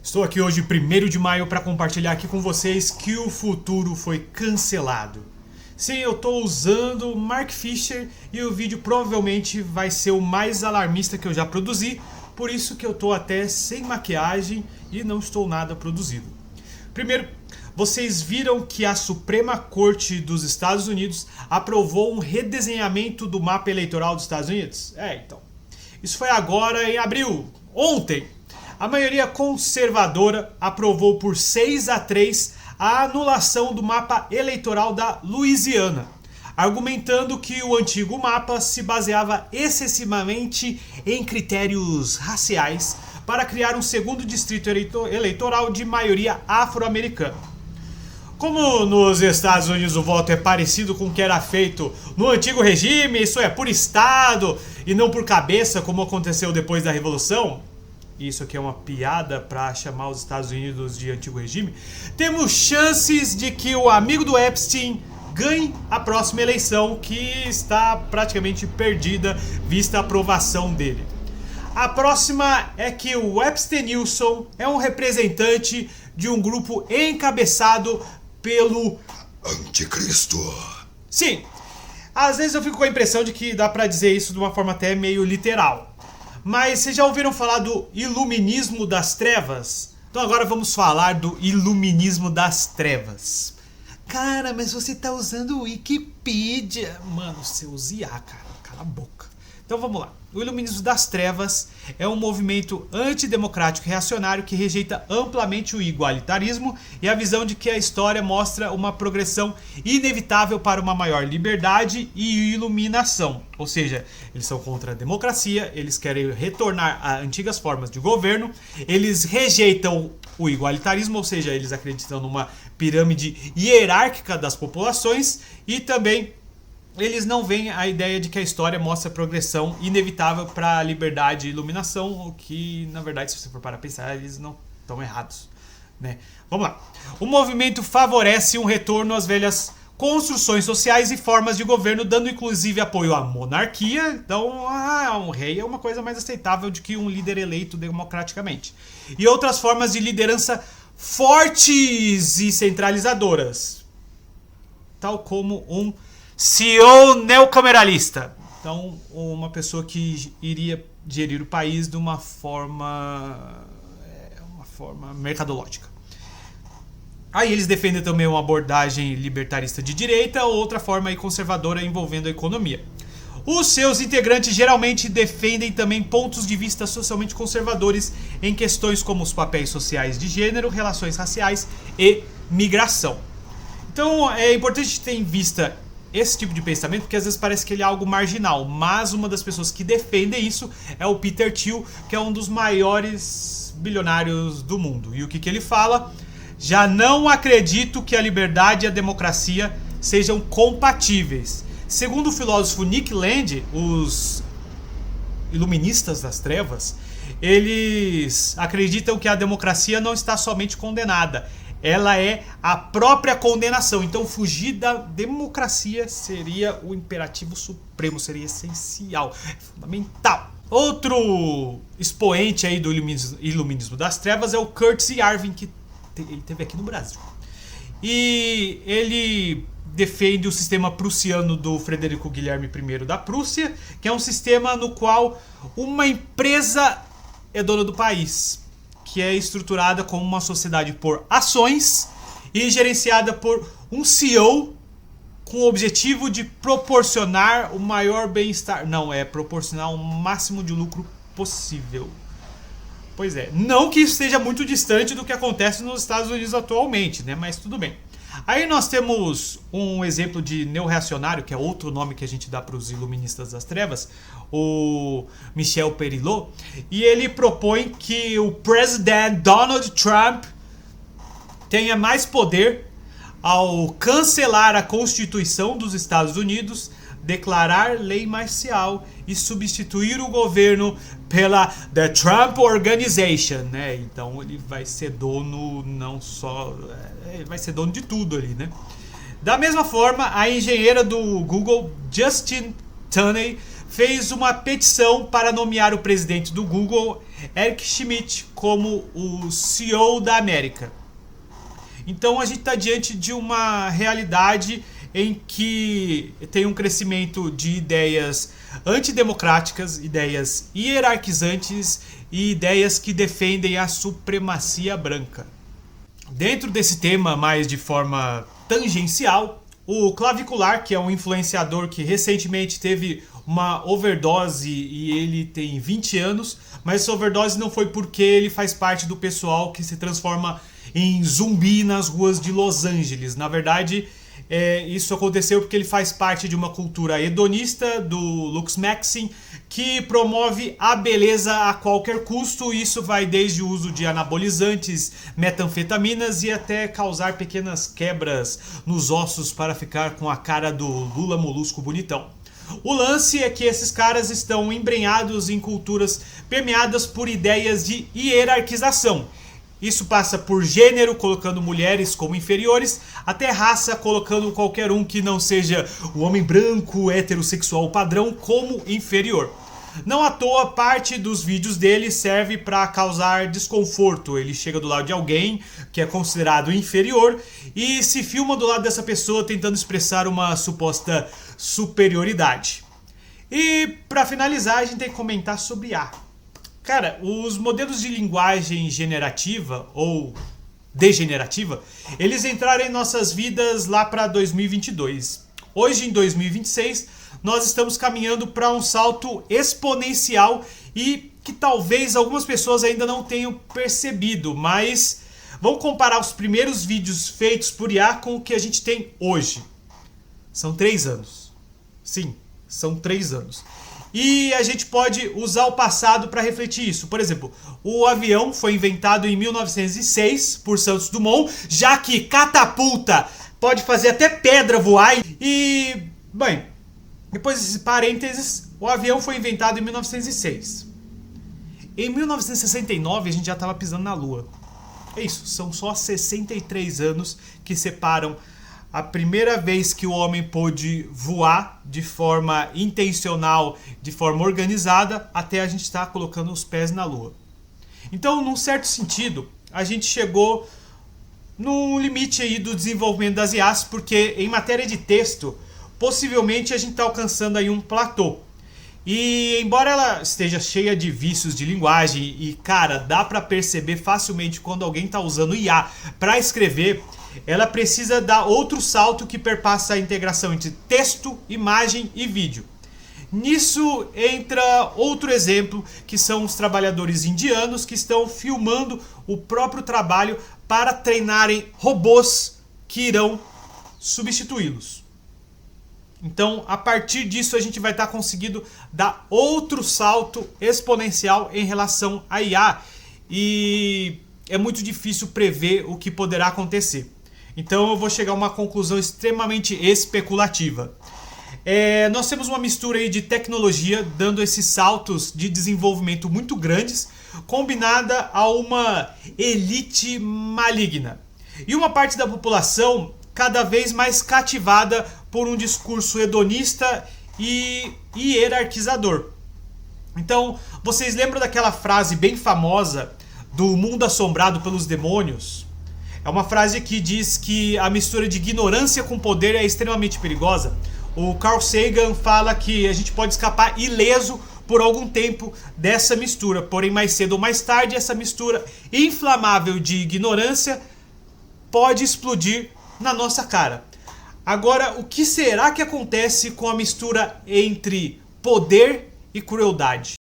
Estou aqui hoje, 1º de maio, para compartilhar aqui com vocês que o futuro foi cancelado. Sim, eu estou usando o Mark Fisher e o vídeo provavelmente vai ser o mais alarmista que eu já produzi, por isso que eu estou até sem maquiagem e não estou nada produzido. Primeiro, vocês viram que a Suprema Corte dos Estados Unidos aprovou um redesenhamento do mapa eleitoral dos Estados Unidos? Então. Isso foi agora em abril, ontem. A maioria conservadora aprovou por 6-3 a anulação do mapa eleitoral da Louisiana, argumentando que o antigo mapa se baseava excessivamente em critérios raciais para criar um segundo distrito eleitoral de maioria afro-americana. Como nos Estados Unidos o voto é parecido com o que era feito no antigo regime, isso é, por estado e não por cabeça, como aconteceu depois da Revolução, isso aqui é uma piada para chamar os Estados Unidos de antigo regime, temos chances de que o amigo do Epstein ganhe a próxima eleição, que está praticamente perdida, vista a aprovação dele. A próxima é que o Epstein-Nilson é um representante de um grupo encabeçado pelo Anticristo. Sim, às vezes eu fico com a impressão de que dá pra dizer isso de uma forma até meio literal. Mas vocês já ouviram falar do iluminismo das trevas? Então agora vamos falar do iluminismo das trevas. Cara, mas você tá usando o Wikipedia. Mano, você usa IA, cara. Cala a boca. Então vamos lá. O iluminismo das trevas é um movimento antidemocrático e reacionário que rejeita amplamente o igualitarismo e a visão de que a história mostra uma progressão inevitável para uma maior liberdade e iluminação. Ou seja, eles são contra a democracia, eles querem retornar a antigas formas de governo, eles rejeitam o igualitarismo, ou seja, eles acreditam numa pirâmide hierárquica das populações e também eles não veem a ideia de que a história mostra progressão inevitável para a liberdade e iluminação, o que, na verdade, se você for para pensar, eles não estão errados, né? Vamos lá. O movimento favorece um retorno às velhas construções sociais e formas de governo, dando inclusive apoio à monarquia. Então, um rei é uma coisa mais aceitável do que um líder eleito democraticamente. E outras formas de liderança fortes e centralizadoras, tal como um CEO neocameralista. Então, uma pessoa que iria gerir o país de uma forma mercadológica. Aí eles defendem também uma abordagem libertarista de direita, ou outra forma aí conservadora envolvendo a economia. Os seus integrantes geralmente defendem também pontos de vista socialmente conservadores em questões como os papéis sociais de gênero, relações raciais e migração. Então, é importante ter em vista esse tipo de pensamento, porque às vezes parece que ele é algo marginal, mas uma das pessoas que defendem isso é o Peter Thiel, que é um dos maiores bilionários do mundo. E o que ele fala? Já não acredito que a liberdade e a democracia sejam compatíveis. Segundo o filósofo Nick Land, os iluministas das trevas, eles acreditam que a democracia não está somente condenada, ela é a própria condenação. Então fugir da democracia seria o imperativo supremo, seria essencial, fundamental. Outro expoente aí do iluminismo das trevas é o Curtis Yarvin, que ele teve aqui no Brasil. E ele defende o sistema prussiano do Frederico Guilherme I da Prússia, que é um sistema no qual uma empresa é dona do país, que é estruturada como uma sociedade por ações e gerenciada por um CEO com o objetivo de proporcionar o maior bem-estar. Não, é proporcionar o máximo de lucro possível. Pois é, não que isso esteja muito distante do que acontece nos Estados Unidos atualmente, né? Mas tudo bem. Aí nós temos um exemplo de neo-reacionário, que é outro nome que a gente dá para os iluministas das trevas, o Michel Perillo, e ele propõe que o presidente Donald Trump tenha mais poder ao cancelar a Constituição dos Estados Unidos, declarar lei marcial e substituir o governo pela The Trump Organization, né? Então ele vai ser dono não só... ele vai ser dono de tudo ali, né? Da mesma forma, a engenheira do Google, Justine Tunney, fez uma petição para nomear o presidente do Google, Eric Schmidt, como o CEO da América. Então a gente está diante de uma realidade em que tem um crescimento de ideias antidemocráticas, ideias hierarquizantes e ideias que defendem a supremacia branca. Dentro desse tema, mais de forma tangencial, o Clavicular, que é um influenciador que recentemente teve uma overdose e ele tem 20 anos, mas essa overdose não foi porque ele faz parte do pessoal que se transforma em zumbi nas ruas de Los Angeles. Na verdade, isso aconteceu porque ele faz parte de uma cultura hedonista do Lux Maxim, que promove a beleza a qualquer custo. Isso vai desde o uso de anabolizantes, metanfetaminas e até causar pequenas quebras nos ossos para ficar com a cara do Lula Molusco bonitão. O lance é que esses caras estão embrenhados em culturas permeadas por ideias de hierarquização. Isso passa por gênero, colocando mulheres como inferiores, até raça, colocando qualquer um que não seja o homem branco, heterossexual padrão como inferior. Não à toa, parte dos vídeos dele serve para causar desconforto. Ele chega do lado de alguém que é considerado inferior e se filma do lado dessa pessoa tentando expressar uma suposta superioridade. E para finalizar, a gente tem que comentar sobre IA. Cara, os modelos de linguagem generativa ou degenerativa, eles entraram em nossas vidas lá para 2022. Hoje, em 2026, nós estamos caminhando para um salto exponencial e que talvez algumas pessoas ainda não tenham percebido, mas vamos comparar os primeiros vídeos feitos por IA com o que a gente tem hoje. São 3 anos. Sim, são 3 anos. E a gente pode usar o passado para refletir isso. Por exemplo, o avião foi inventado em 1906 por Santos Dumont, já que catapulta pode fazer até pedra voar. E, bem, depois desses parênteses, o avião foi inventado em 1906. Em 1969 a gente já estava pisando na Lua. É isso, são só 63 anos que separam a primeira vez que o homem pôde voar de forma intencional, de forma organizada, até a gente estar colocando os pés na Lua. Então, num certo sentido, a gente chegou no limite aí do desenvolvimento das IAs, porque em matéria de texto, possivelmente a gente está alcançando aí um platô. E embora ela esteja cheia de vícios de linguagem e, cara, dá para perceber facilmente quando alguém está usando IA para escrever, ela precisa dar outro salto que perpassa a integração entre texto, imagem e vídeo. Nisso entra outro exemplo, que são os trabalhadores indianos que estão filmando o próprio trabalho para treinarem robôs que irão substituí-los. Então, a partir disso, a gente vai estar conseguindo dar outro salto exponencial em relação à IA. E é muito difícil prever o que poderá acontecer. Então eu vou chegar a uma conclusão extremamente especulativa. Nós temos uma mistura aí de tecnologia dando esses saltos de desenvolvimento muito grandes, combinada a uma elite maligna. E uma parte da população cada vez mais cativada por um discurso hedonista e hierarquizador. Então, vocês lembram daquela frase bem famosa do mundo assombrado pelos demônios? É uma frase que diz que a mistura de ignorância com poder é extremamente perigosa. O Carl Sagan fala que a gente pode escapar ileso por algum tempo dessa mistura, porém mais cedo ou mais tarde essa mistura inflamável de ignorância pode explodir na nossa cara. Agora, o que será que acontece com a mistura entre poder e crueldade?